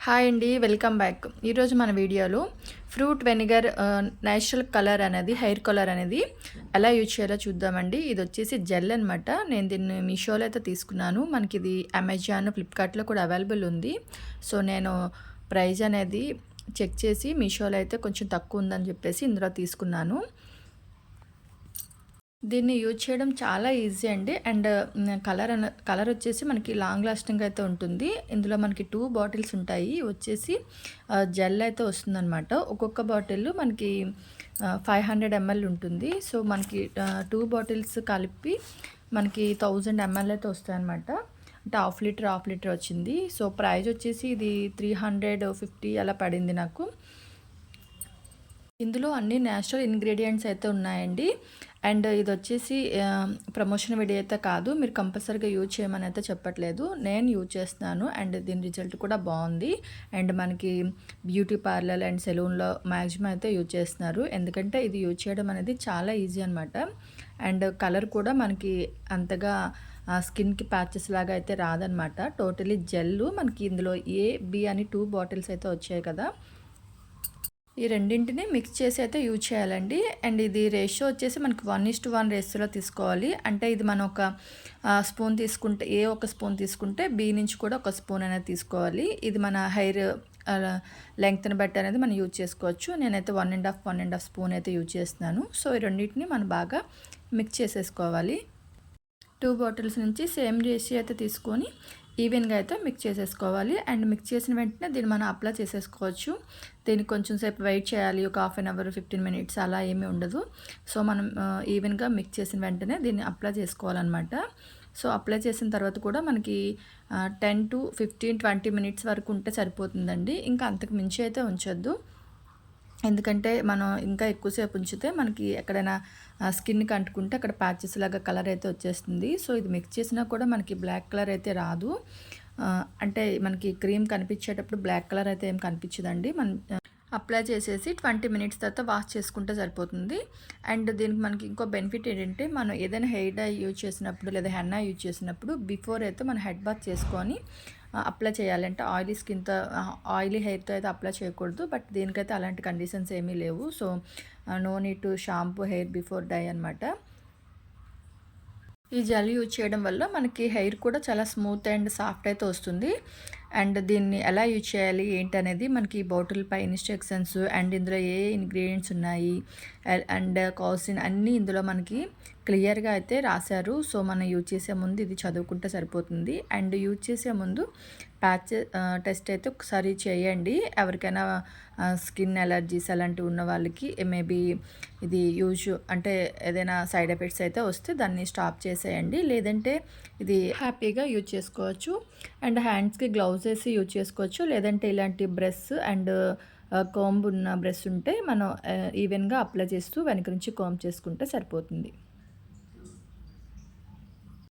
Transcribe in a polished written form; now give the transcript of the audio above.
Hi అండి, welcome back. ఈరోజు మన వీడియోలో ఫ్రూట్ వెనిగర్ నేచురల్ కలర్ అనేది హెయిర్ కలర్ అనేది ఎలా యూజ్ చేయాలో చూద్దామండి. ఇది వచ్చేసి జెల్ అనమాట. నేను దీన్ని మీషోలో అయితే తీసుకున్నాను. మనకి ఇది అమెజాన్, ఫ్లిప్కార్ట్లో కూడా అవైలబుల్ ఉంది. సో నేను ప్రైస్ అనేది చెక్ చేసి మీషోలో అయితే కొంచెం తక్కువ ఉందని చెప్పేసి ఇందులో తీసుకున్నాను. దీన్ని యూజ్ చేయడం చాలా ఈజీ అండి. అండ్ కలర్ వచ్చేసి మనకి లాంగ్ లాస్టింగ్ అయితే ఉంటుంది. ఇందులో మనకి 2 బాటిల్స్ ఉంటాయి. వచ్చేసి జెల్ అయితే వస్తుందన్నమాట. ఒక్కొక్క బాటిల్ మనకి 500 ml ఉంటుంది. సో మనకి 2 బాటిల్స్ కలిపి మనకి 1000 ml అయితే వస్తాయన్నమాట. అంటే హాఫ్ లీటర్ వచ్చింది. సో ప్రైస్ వచ్చేసి ఇది 350 అలా పడింది నాకు. ఇందులో అన్ని న్యాచురల్ ఇంగ్రీడియంట్స్ అయితే ఉన్నాయండి. అండ్ ఇది వచ్చేసి ప్రమోషన్ వీడియో అయితే కాదు. మీరు కంపల్సరీగా యూజ్ చేయమని అయితే చెప్పట్లేదు. నేను యూజ్ చేస్తున్నాను అండ్ దీని రిజల్ట్ కూడా బాగుంది. అండ్ మనకి బ్యూటీ పార్లర్ అండ్ సెలూన్లో మ్యాక్సిమం అయితే యూజ్ చేస్తున్నారు. ఎందుకంటే ఇది యూజ్ చేయడం అనేది చాలా ఈజీ అనమాట. అండ్ కలర్ కూడా మనకి అంతగా స్కిన్కి ప్యాచెస్ లాగా అయితే రాదనమాట. Totally gel. మనకి ఇందులో ఏ బి అని 2 బాటిల్స్ అయితే వచ్చాయి కదా. ఈ రెండింటిని మిక్స్ చేసి అయితే యూజ్ చేయాలండి. అండ్ ఇది రేషియో వచ్చేసి మనకి 1:1 రేషియోలో తీసుకోవాలి. అంటే ఇది మనం ఒక స్పూన్ తీసుకుంటే, ఒక స్పూన్ తీసుకుంటే బి నుంచి కూడా ఒక స్పూన్ అనేది తీసుకోవాలి. ఇది మన హెయిర్ లెంగ్త్ని బట్టి అనేది మనం యూజ్ చేసుకోవచ్చు. నేనైతే 1.5 స్పూన్ అయితే యూజ్ చేస్తున్నాను. సో ఈ రెండింటిని మనం బాగా మిక్స్ చేసేసుకోవాలి. 2 బాటిల్స్ నుంచి సేమ్ రేషియో అయితే తీసుకొని ఈవెన్గా అయితే మిక్స్ చేసేసుకోవాలి. అండ్ మిక్స్ చేసిన వెంటనే దీన్ని మనం అప్లై చేసేసుకోవచ్చు. దీనికి కొంచెం సేపు వెయిట్ చేయాలి. ఒక 1/2 అవర్ 15 మినిట్స్ అలా ఏమీ ఉండదు. సో మనం ఈవెన్గా మిక్స్ చేసిన వెంటనే దీన్ని అప్లై చేసుకోవాలన్నమాట. సో అప్లై చేసిన తర్వాత కూడా మనకి 10 to 15, 20 మినిట్స్ వరకు ఉంటే సరిపోతుందండి. ఇంకా అంతకు మించి అయితే ఉంచొద్దు. ఎందుకంటే మనం ఇంకా ఎక్కువసేపు ఉంచితే మనకి ఎక్కడైనా స్కిన్కి అంటుకుంటే అక్కడ ప్యాచెస్ లాగా కలర్ అయితే వచ్చేస్తుంది. సో ఇది మిక్స్ చేసినా కూడా మనకి బ్లాక్ కలర్ అయితే రాదు. అంటే మనకి క్రీమ్ కనిపించేటప్పుడు బ్లాక్ కలర్ అయితే ఏం కనిపించదండి. అప్లై చేసేసి 20 మినిట్స్ తర్వాత వాష్ చేసుకుంటే సరిపోతుంది. అండ్ దీనికి మనకి ఇంకో బెనిఫిట్ ఏంటంటే, మనం ఏదైనా హెయిర్ డై యూజ్ చేసినప్పుడు లేదా హెన్నా యూజ్ చేసినప్పుడు బిఫోర్ అయితే మనం హెడ్ బాత్ చేసుకొని అప్లై చేయాలి. అంటే ఆయిలీ హెయిర్తో అయితే అప్లై చేయకూడదు. బట్ దీనికైతే అలాంటి కండిషన్స్ ఏమీ లేవు. So no need to shampoo hair before dye అనమాట. ఈ జెల్ యూజ్ చేయడం వల్ల మనకి హెయిర్ కూడా చాలా స్మూత్ అండ్ సాఫ్ట్ అయితే వస్తుంది. అండ్ దీన్ని ఎలా యూజ్ చేయాలి ఏంటి అనేది మనకి బాటిల్ పై ఇన్స్ట్రక్షన్స్ అండ్ ఇందులో ఏ ఇంగ్రీడియంట్స్ ఉన్నాయి అండ్ కాసిన్ అన్నీ ఇందులో మనకి క్లియర్గా అయితే రాశారు. సో మనం యూజ్ చేసే ముందు ఇది చదువుకుంటే సరిపోతుంది. అండ్ యూజ్ చేసే ముందు ప్యాచ్ టెస్ట్ అయితే ఒకసారి చేయండి. ఎవరికైనా స్కిన్ ఎలర్జీస్ అలాంటివి ఉన్న వాళ్ళకి మేబీ ఇది అంటే ఏదైనా సైడ్ ఎఫెక్ట్స్ అయితే వస్తే దాన్ని స్టాప్ చేసేయండి. లేదంటే ఇది హ్యాపీగా యూజ్ చేసుకోవచ్చు. అండ్ హ్యాండ్స్కి గ్లౌజ్ వేసి యూజ్ చేసుకోవచ్చు. లేదంటే ఇలాంటి బ్రష్ అండ్ కోంబ్ ఉన్న బ్రష్ ఉంటే మనం ఈవెన్గా అప్లై చేస్తూ వెనక నుంచి కోంబ్ చేసుకుంటే సరిపోతుంది.